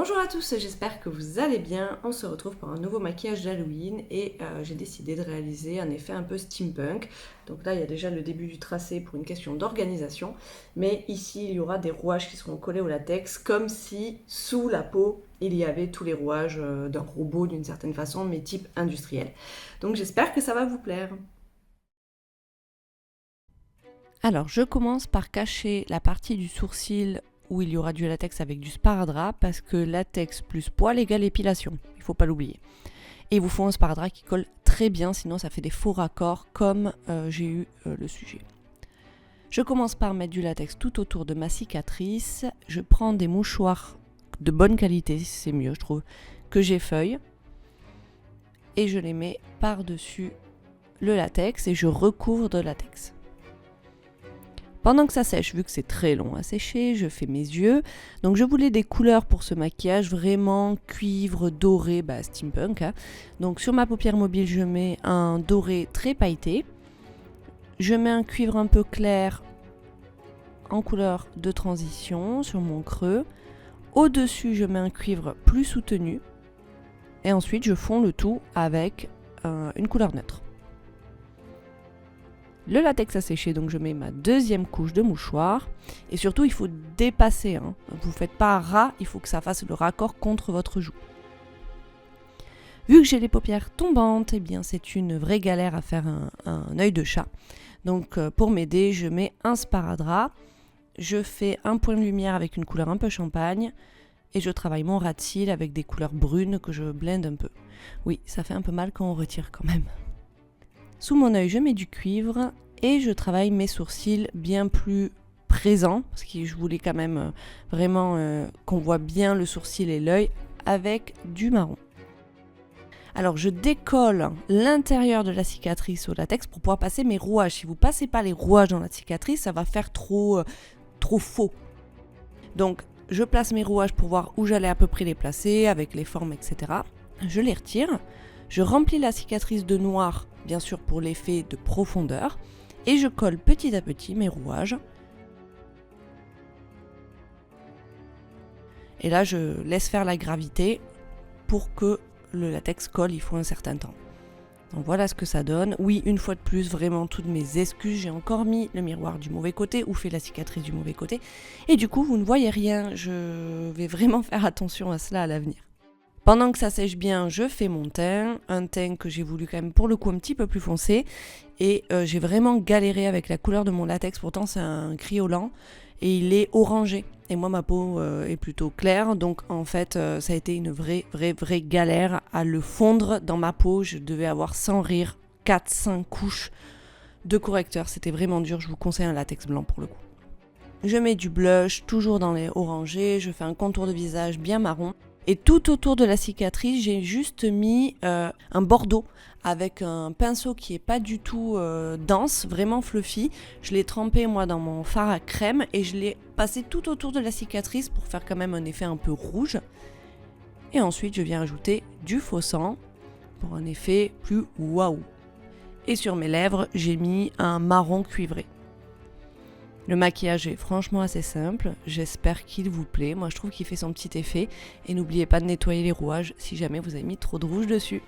Bonjour à tous, j'espère que vous allez bien. On se retrouve pour un nouveau maquillage d'Halloween et j'ai décidé de réaliser un effet un peu steampunk. Donc là, il y a déjà le début du tracé pour une question d'organisation, mais ici, il y aura des rouages qui seront collés au latex, comme si sous la peau, il y avait tous les rouages d'un robot d'une certaine façon, mais type industriel. Donc j'espère que ça va vous plaire. Alors, je commence par cacher la partie du sourcil où il y aura du latex avec du sparadrap parce que latex plus poil égale épilation. Il ne faut pas l'oublier. Et il vous faut un sparadrap qui colle très bien, sinon ça fait des faux raccords comme j'ai eu le sujet. Je commence par mettre du latex tout autour de ma cicatrice. Je prends des mouchoirs de bonne qualité, c'est mieux je trouve, que j'effeuille. Et je les mets par-dessus le latex et je recouvre de latex. Pendant que ça sèche, vu que c'est très long à sécher, je fais mes yeux. Donc je voulais des couleurs pour ce maquillage, vraiment cuivre, doré, steampunk. Hein. Donc sur ma paupière mobile, je mets un doré très pailleté. Je mets un cuivre un peu clair en couleur de transition sur mon creux. Au-dessus, je mets un cuivre plus soutenu. Et ensuite, je fonds le tout avec une couleur neutre. Le latex a séché, donc je mets ma deuxième couche de mouchoir. Et surtout, il faut dépasser. Hein. Vous ne faites pas ras, il faut que ça fasse le raccord contre votre joue. Vu que j'ai les paupières tombantes, eh bien c'est une vraie galère à faire un œil de chat. Donc pour m'aider, je mets un sparadrap. Je fais un point de lumière avec une couleur un peu champagne. Et je travaille mon ras de cils avec des couleurs brunes que je blende un peu. Oui, ça fait un peu mal quand on retire quand même. Sous mon œil, je mets du cuivre et je travaille mes sourcils bien plus présents, parce que je voulais quand même vraiment qu'on voit bien le sourcil et l'œil avec du marron. Alors je décolle l'intérieur de la cicatrice au latex pour pouvoir passer mes rouages. Si vous ne passez pas les rouages dans la cicatrice, ça va faire trop faux. Donc je place mes rouages pour voir où j'allais à peu près les placer, avec les formes, etc. Je les retire. Je remplis la cicatrice de noir, bien sûr pour l'effet de profondeur, et je colle petit à petit mes rouages. Et là, je laisse faire la gravité pour que le latex colle, il faut un certain temps. Donc voilà ce que ça donne. Oui, une fois de plus, vraiment toutes mes excuses, j'ai encore mis le miroir du mauvais côté ou fait la cicatrice du mauvais côté. Et du coup, vous ne voyez rien. Je vais vraiment faire attention à cela à l'avenir. Pendant que ça sèche bien, je fais mon teint, un teint que j'ai voulu quand même pour le coup un petit peu plus foncé. Et j'ai vraiment galéré avec la couleur de mon latex, pourtant c'est un criolant et il est orangé. Et moi ma peau est plutôt claire, donc en fait ça a été une vraie galère à le fondre dans ma peau. Je devais avoir sans rire 4-5 couches de correcteur, c'était vraiment dur, je vous conseille un latex blanc pour le coup. Je mets du blush, toujours dans les orangés, je fais un contour de visage bien marron. Et tout autour de la cicatrice, j'ai juste mis un bordeaux avec un pinceau qui est pas du tout dense, vraiment fluffy. Je l'ai trempé moi dans mon fard à crème et je l'ai passé tout autour de la cicatrice pour faire quand même un effet un peu rouge. Et ensuite, je viens ajouter du faux sang pour un effet plus waouh. Et sur mes lèvres, j'ai mis un marron cuivré. Le maquillage est franchement assez simple, j'espère qu'il vous plaît. Moi je trouve qu'il fait son petit effet. Et n'oubliez pas de nettoyer les rouages si jamais vous avez mis trop de rouge dessus.